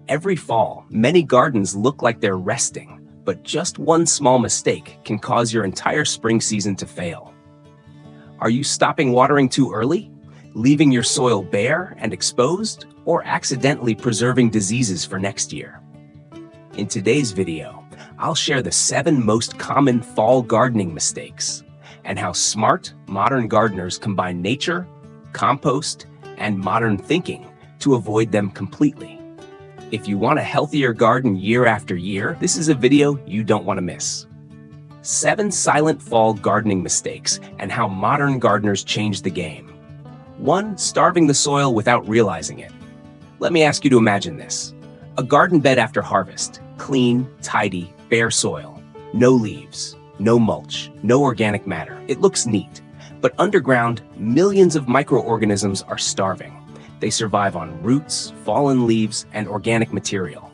Every fall, many gardens look like they're resting, but just one small mistake can cause your entire spring season to fail. Are you stopping watering too early, leaving your soil bare and exposed, or accidentally preserving diseases for next year? In today's video, I'll share the 7 most common fall gardening mistakes and how smart, modern gardeners combine nature, compost, and modern thinking to avoid them completely. If you want a healthier garden year after year, this is a video you don't want to miss. 7 silent fall gardening mistakes and how modern gardeners change the game. 1. Starving the soil without realizing it. Let me ask you to imagine this. A garden bed after harvest. Clean, tidy, bare soil. No leaves, no mulch, no organic matter. It looks neat. But underground, millions of microorganisms are starving. They survive on roots, fallen leaves, and organic material.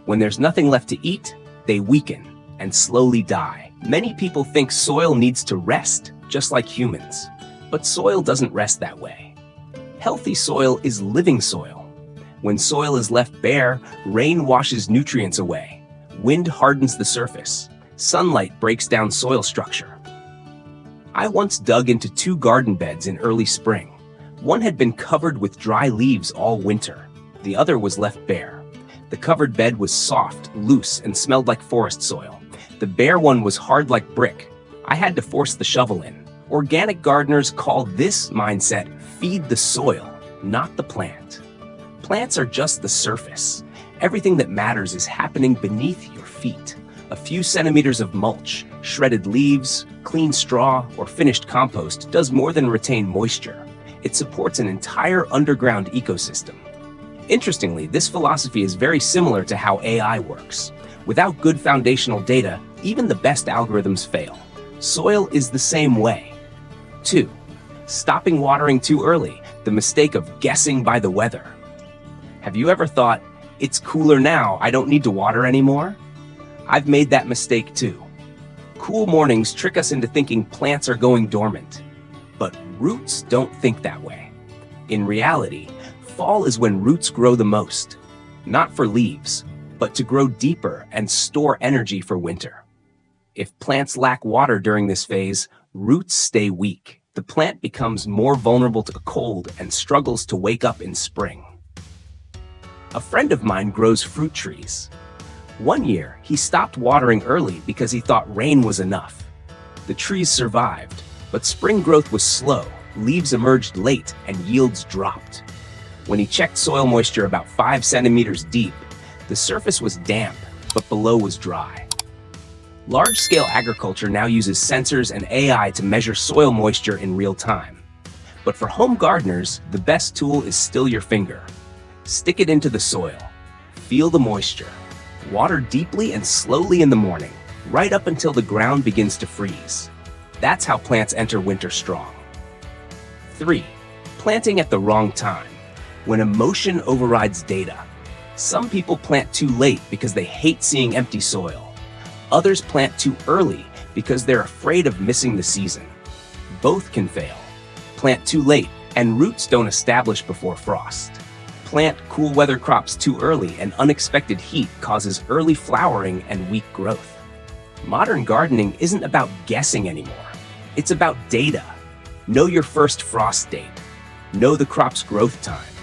When there's nothing left to eat, they weaken and slowly die. Many people think soil needs to rest, just like humans. But soil doesn't rest that way. Healthy soil is living soil. When soil is left bare, rain washes nutrients away. Wind hardens the surface. Sunlight breaks down soil structure. I once dug into 2 garden beds in early spring. One had been covered with dry leaves all winter. The other was left bare. The covered bed was soft, loose, and smelled like forest soil. The bare one was hard like brick. I had to force the shovel in. Organic gardeners call this mindset feed the soil, not the plant. Plants are just the surface. Everything that matters is happening beneath your feet. A few centimeters of mulch, shredded leaves, clean straw, or finished compost does more than retain moisture. It supports an entire underground ecosystem. Interestingly, this philosophy is very similar to how AI works. Without good foundational data, even the best algorithms fail. Soil is the same way. 2. Stopping watering too early, the mistake of guessing by the weather. Have you ever thought, it's cooler now, I don't need to water anymore? I've made that mistake too. Cool mornings trick us into thinking plants are going dormant. But roots don't think that way. In reality, fall is when roots grow the most. Not for leaves, but to grow deeper and store energy for winter. If plants lack water during this phase, roots stay weak. The plant becomes more vulnerable to cold and struggles to wake up in spring. A friend of mine grows fruit trees. One year, he stopped watering early because he thought rain was enough. The trees survived, but spring growth was slow, leaves emerged late, and yields dropped. When he checked soil moisture about 5 centimeters deep, the surface was damp, but below was dry. Large-scale agriculture now uses sensors and AI to measure soil moisture in real time. But for home gardeners, the best tool is still your finger. Stick it into the soil. Feel the moisture. Water deeply and slowly in the morning, right up until the ground begins to freeze. That's how plants enter winter strong. 3. Planting at the wrong time. When emotion overrides data. Some people plant too late because they hate seeing empty soil. Others plant too early because they're afraid of missing the season. Both can fail. Plant too late and roots don't establish before frost. Plant cool weather crops too early and unexpected heat causes early flowering and weak growth. Modern gardening isn't about guessing anymore. It's about data. Know your first frost date. Know the crop's growth time.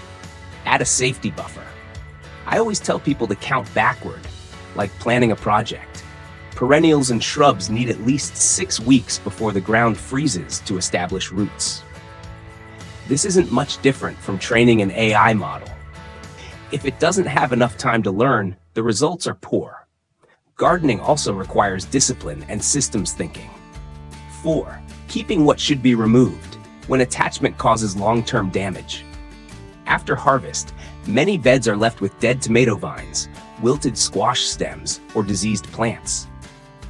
Add a safety buffer. I always tell people to count backward, like planning a project. Perennials and shrubs need at least 6 weeks before the ground freezes to establish roots. This isn't much different from training an AI model. If it doesn't have enough time to learn, the results are poor. Gardening also requires discipline and systems thinking. 4. Keeping what should be removed when attachment causes long-term damage. After harvest, many beds are left with dead tomato vines, wilted squash stems, or diseased plants.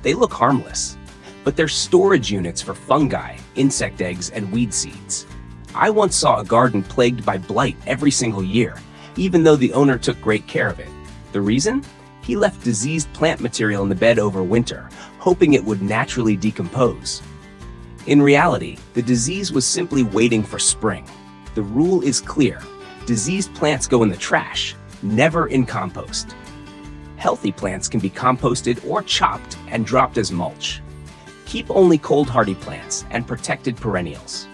They look harmless, but they're storage units for fungi, insect eggs, and weed seeds. I once saw a garden plagued by blight every single year, even though the owner took great care of it. The reason? He left diseased plant material in the bed over winter, hoping it would naturally decompose. In reality, the disease was simply waiting for spring. The rule is clear. Diseased plants go in the trash, never in compost. Healthy plants can be composted or chopped and dropped as mulch. Keep only cold-hardy plants and protected perennials.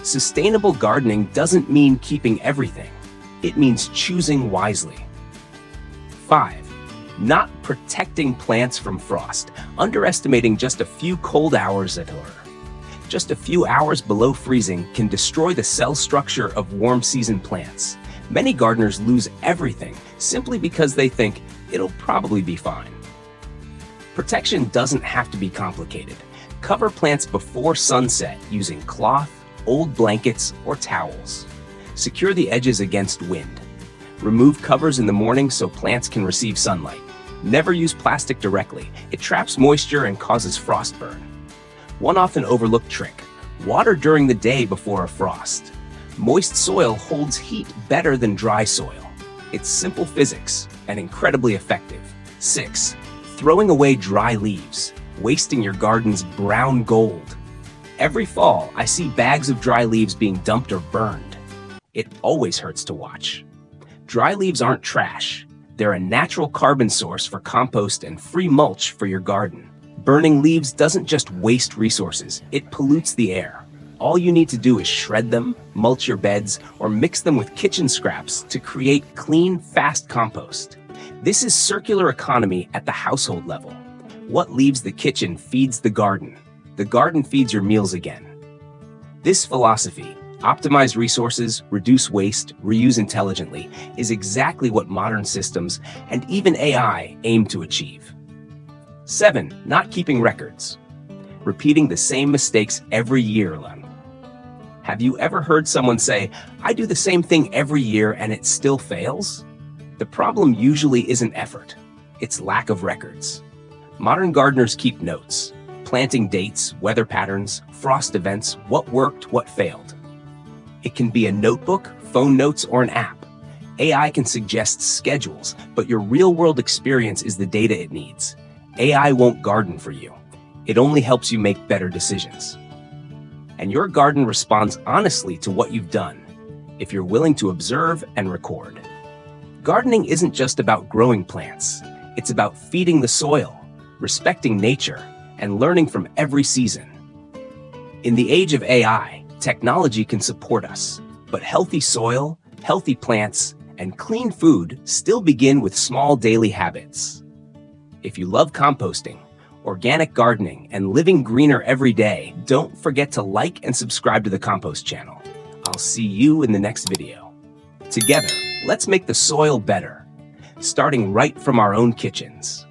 Sustainable gardening doesn't mean keeping everything. It means choosing wisely. 5. Not protecting plants from frost, underestimating just a few cold hours at her. Just a few hours below freezing can destroy the cell structure of warm season plants. Many gardeners lose everything simply because they think it'll probably be fine. Protection doesn't have to be complicated. Cover plants before sunset using cloth, old blankets, or towels. Secure the edges against wind. Remove covers in the morning so plants can receive sunlight. Never use plastic directly. It traps moisture and causes frostburn. One often overlooked trick: water during the day before a frost. Moist soil holds heat better than dry soil. It's simple physics and incredibly effective. 6. Throwing away dry leaves, wasting your garden's brown gold. Every fall, I see bags of dry leaves being dumped or burned. It always hurts to watch. Dry leaves aren't trash. They're a natural carbon source for compost and free mulch for your garden. Burning leaves doesn't just waste resources, it pollutes the air. All you need to do is shred them, mulch your beds, or mix them with kitchen scraps to create clean, fast compost. This is circular economy at the household level. What leaves the kitchen feeds the garden. The garden feeds your meals again. This philosophy, optimize resources, reduce waste, reuse intelligently, is exactly what modern systems and even AI aim to achieve. 7. Not keeping records. Repeating the same mistakes every year. Have you ever heard someone say, "I do the same thing every year and it still fails"? The problem usually isn't effort. It's lack of records. Modern gardeners keep notes. Planting dates, weather patterns, frost events, what worked, what failed. It can be a notebook, phone notes, or an app. AI can suggest schedules, but your real-world experience is the data it needs. AI won't garden for you. It only helps you make better decisions. And your garden responds honestly to what you've done, if you're willing to observe and record. Gardening isn't just about growing plants. It's about feeding the soil, respecting nature, and learning from every season. In the age of AI, technology can support us, but healthy soil, healthy plants, and clean food still begin with small daily habits. If you love composting, organic gardening, and living greener every day, don't forget to like and subscribe to the Compost channel. I'll see you in the next video. Together, let's make the soil better, starting right from our own kitchens.